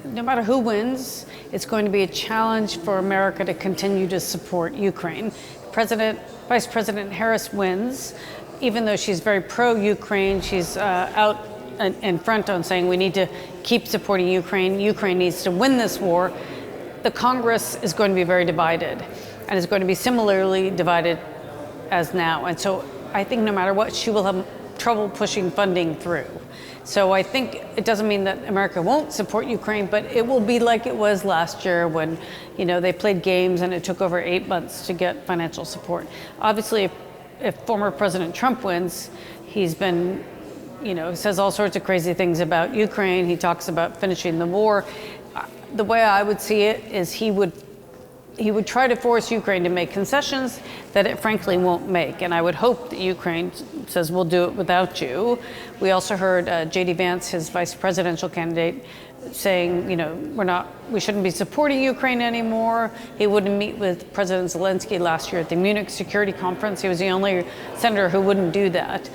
no matter who wins, it's going to be a challenge for America to continue to support Ukraine. Vice President Harris wins, even though she's very pro-Ukraine, she's out in front on saying we need to keep supporting Ukraine. Ukraine needs to win this war. The Congress is going to be very divided, and is going to be similarly divided as now. And so I think no matter what, she will have trouble pushing funding through. So I think it doesn't mean that America won't support Ukraine, but it will be like it was last year when, they played games and it took over 8 months to get financial support. Obviously, if former President Trump wins, he's been, says all sorts of crazy things about Ukraine. He talks about finishing the war. The way I would see it is he would try to force Ukraine to make concessions that it frankly won't make. And I would hope that Ukraine says, we'll do it without you. We also heard J.D. Vance, his vice presidential candidate, saying, we shouldn't be supporting Ukraine anymore. He wouldn't meet with President Zelensky last year at the Munich Security Conference. He was the only senator who wouldn't do that.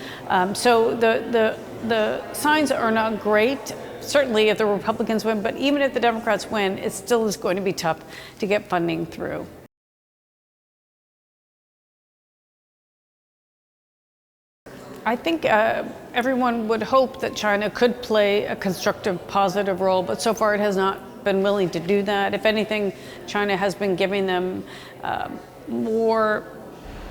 So the signs are not great. Certainly if the Republicans win, but even if the Democrats win, it still is going to be tough to get funding through. I think everyone would hope that China could play a constructive, positive role, but so far it has not been willing to do that. If anything, China has been giving them more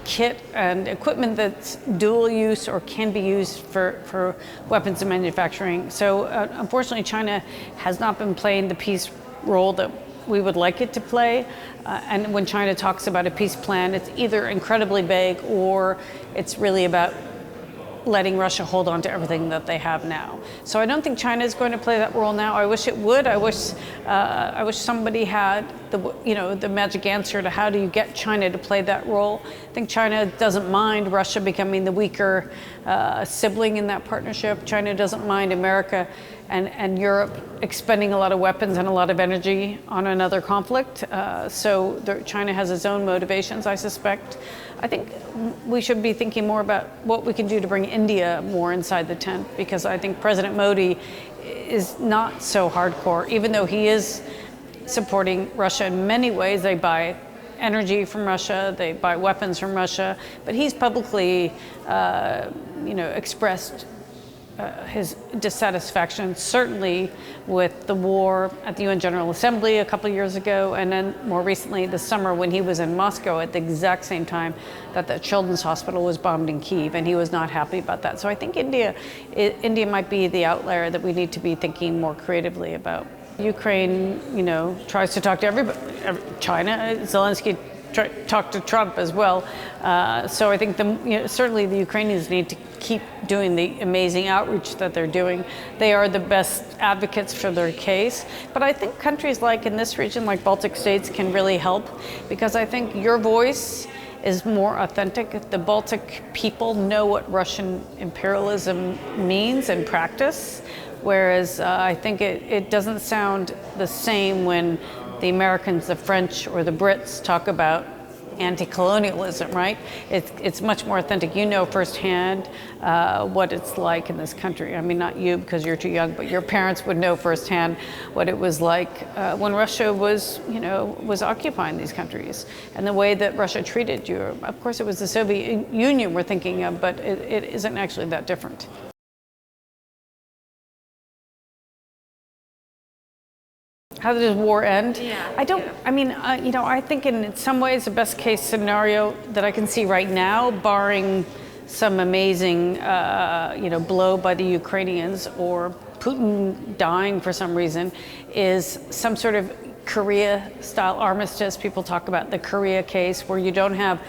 kit and equipment that's dual use or can be used for weapons and manufacturing. So unfortunately, China has not been playing the peace role that we would like it to play. And when China talks about a peace plan, it's either incredibly vague or it's really about letting Russia hold on to everything that they have now. So I don't think China is going to play that role now. I wish it would. I wish somebody had the magic answer to how do you get China to play that role. I think China doesn't mind Russia becoming the weaker sibling in that partnership. China doesn't mind America and Europe expending a lot of weapons and a lot of energy on another conflict. So China has its own motivations, I suspect. I think we should be thinking more about what we can do to bring India more inside the tent, because I think President Modi is not so hardcore, even though he is supporting Russia in many ways. They buy energy from Russia, they buy weapons from Russia, but he's publicly, expressed his dissatisfaction, certainly with the war at the UN General Assembly a couple of years ago, and then more recently this summer when he was in Moscow at the exact same time that the children's hospital was bombed in Kyiv, and he was not happy about that. So I think India might be the outlier that we need to be thinking more creatively about. Ukraine, tries to talk to everybody. China, Zelensky talked to Trump as well. So I think certainly the Ukrainians need to keep doing the amazing outreach that they're doing. They are the best advocates for their case. But I think countries like in this region, like Baltic states, can really help, because I think your voice is more authentic. The Baltic people know what Russian imperialism means in practice, whereas I think it doesn't sound the same when the Americans, the French, or the Brits talk about anti-colonialism, right? It's much more authentic. You know firsthand what it's like in this country. I mean, not you because you're too young, but your parents would know firsthand what it was like when Russia was occupying these countries, and the way that Russia treated you. Of course, it was the Soviet Union we're thinking of, but it isn't actually that different. How does war end? Yeah. I think in some ways the best case scenario that I can see right now, barring some amazing, blow by the Ukrainians or Putin dying for some reason, is some sort of Korea-style armistice. People talk about the Korea case, where you don't have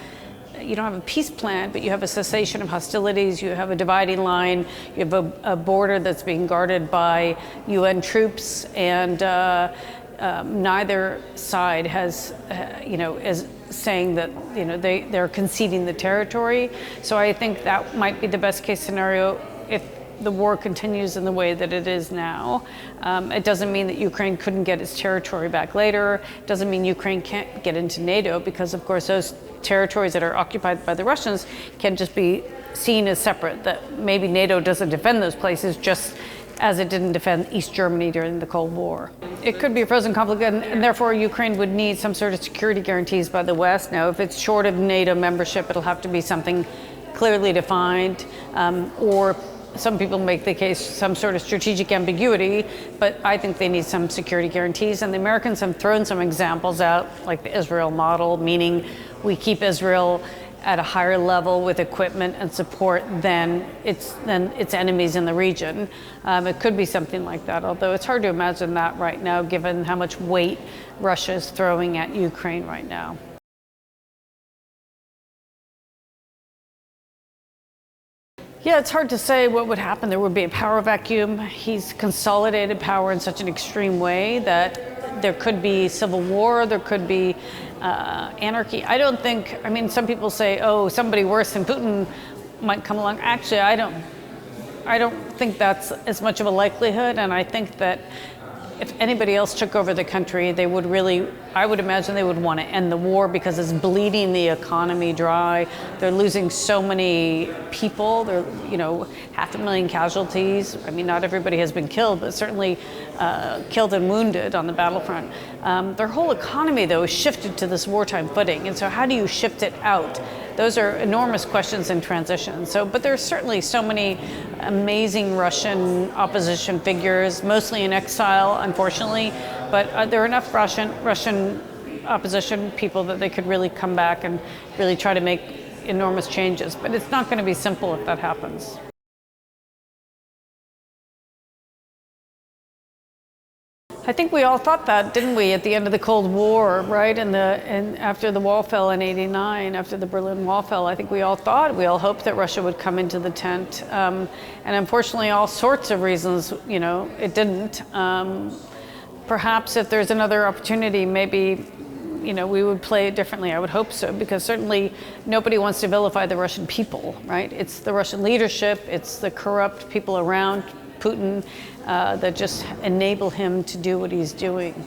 a peace plan, but you have a cessation of hostilities, you have a dividing line, you have a border that's being guarded by UN troops, and neither side is saying that they're conceding the territory. So I think that might be the best case scenario if the war continues in the way that it is now. It doesn't mean that Ukraine couldn't get its territory back later. It doesn't mean Ukraine can't get into NATO, because of course those territories that are occupied by the Russians can just be seen as separate, that maybe NATO doesn't defend those places, just as it didn't defend East Germany during the Cold War. It could be a frozen conflict, and therefore Ukraine would need some sort of security guarantees by the West. Now, if it's short of NATO membership, it'll have to be something clearly defined, or some people make the case some sort of strategic ambiguity, but I think they need some security guarantees. And the Americans have thrown some examples out, like the Israel model, meaning we keep Israel at a higher level with equipment and support than its enemies in the region. It could be something like that, although it's hard to imagine that right now, given how much weight Russia is throwing at Ukraine right now. Yeah, it's hard to say what would happen. There would be a power vacuum. He's consolidated power in such an extreme way that there could be civil war, there could be anarchy. I don't think, I mean, some people say, oh, somebody worse than Putin might come along. Actually, I don't think that's as much of a likelihood, and I think that if anybody else took over the country, they would really, I would imagine they would want to end the war because it's bleeding the economy dry. They're losing so many people. They're, 500,000 casualties. I mean, not everybody has been killed, but certainly killed and wounded on the battlefront. Their whole economy, though, is shifted to this wartime footing. And so how do you shift it out? Those are enormous questions in transition. But there's certainly so many amazing Russian opposition figures, mostly in exile, unfortunately. But there are enough Russian opposition people that they could really come back and really try to make enormous changes. But it's not going to be simple if that happens. I think we all thought that, didn't we, at the end of the Cold War, right? And after the wall fell in '89, after the Berlin Wall fell, I think we all hoped that Russia would come into the tent. And unfortunately, all sorts of reasons, it didn't. Perhaps if there's another opportunity, maybe, we would play it differently. I would hope so, because certainly nobody wants to vilify the Russian people, right? It's the Russian leadership, it's the corrupt people around Putin that just enable him to do what he's doing.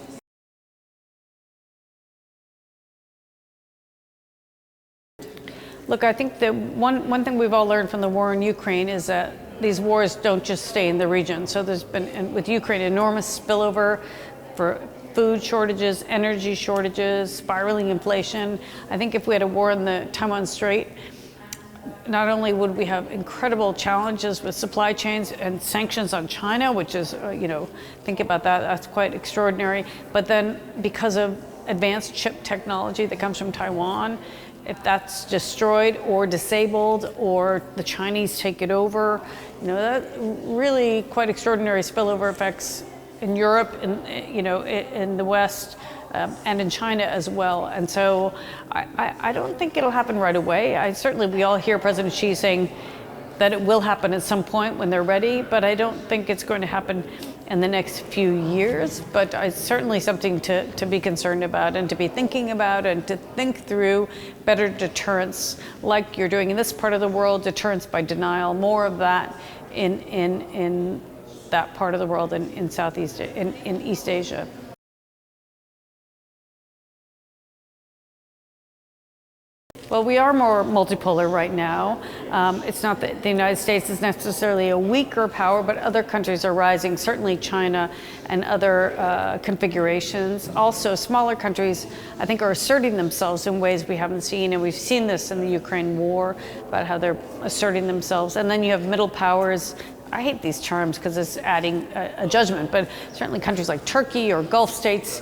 Look, I think that one thing we've all learned from the war in Ukraine is that these wars don't just stay in the region. So there's been, with Ukraine, enormous spillover for food shortages, energy shortages, spiraling inflation. I think if we had a war in the Taiwan Strait, not only would we have incredible challenges with supply chains and sanctions on China, which is, think about that, that's quite extraordinary. But then because of advanced chip technology that comes from Taiwan, if that's destroyed or disabled or the Chinese take it over, that really quite extraordinary spillover effects in Europe, in the West, and in China as well. And so I don't think it'll happen right away. We all hear President Xi saying that it will happen at some point when they're ready, but I don't think it's going to happen in the next few years. But it's certainly something to be concerned about and to be thinking about and to think through better deterrence, like you're doing in this part of the world, deterrence by denial, more of that in that part of the world in East Asia. Well, we are more multipolar right now. It's not that the United States is necessarily a weaker power, but other countries are rising, certainly China and other configurations. Also, smaller countries, I think, are asserting themselves in ways we haven't seen, and we've seen this in the Ukraine war, about how they're asserting themselves. And then you have middle powers. I hate these terms because it's adding a judgment, but certainly countries like Turkey or Gulf states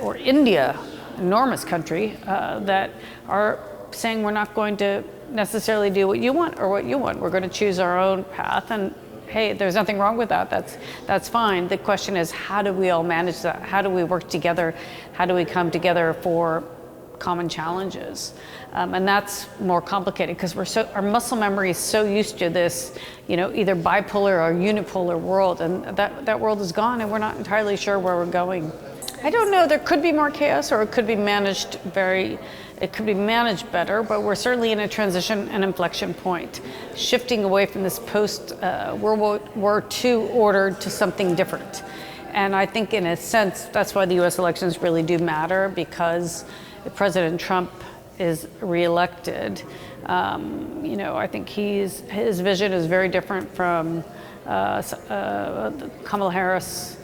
or India, enormous country, that are saying we're not going to necessarily do what you want or what you want. We're going to choose our own path, and hey, there's nothing wrong with that. That's fine. The question is, how do we all manage that? How do we work together? How do we come together for common challenges? And that's more complicated because our muscle memory is so used to this, either bipolar or unipolar world, and that world is gone, and we're not entirely sure where we're going. I don't know. There could be more chaos, or it could be managed better, but we're certainly in a transition and inflection point, shifting away from this post-World War II order to something different. And I think in a sense, that's why the US elections really do matter, because if President Trump is reelected, I think his vision is very different from Kamala Harris,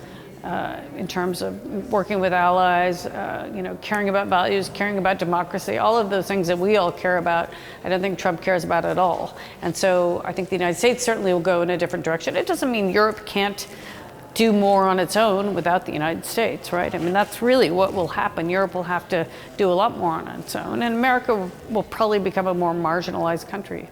in terms of working with allies, caring about values, caring about democracy, all of those things that we all care about, I don't think Trump cares about at all. And so I think the United States certainly will go in a different direction. It doesn't mean Europe can't do more on its own without the United States, right? I mean, that's really what will happen. Europe will have to do a lot more on its own, and America will probably become a more marginalized country.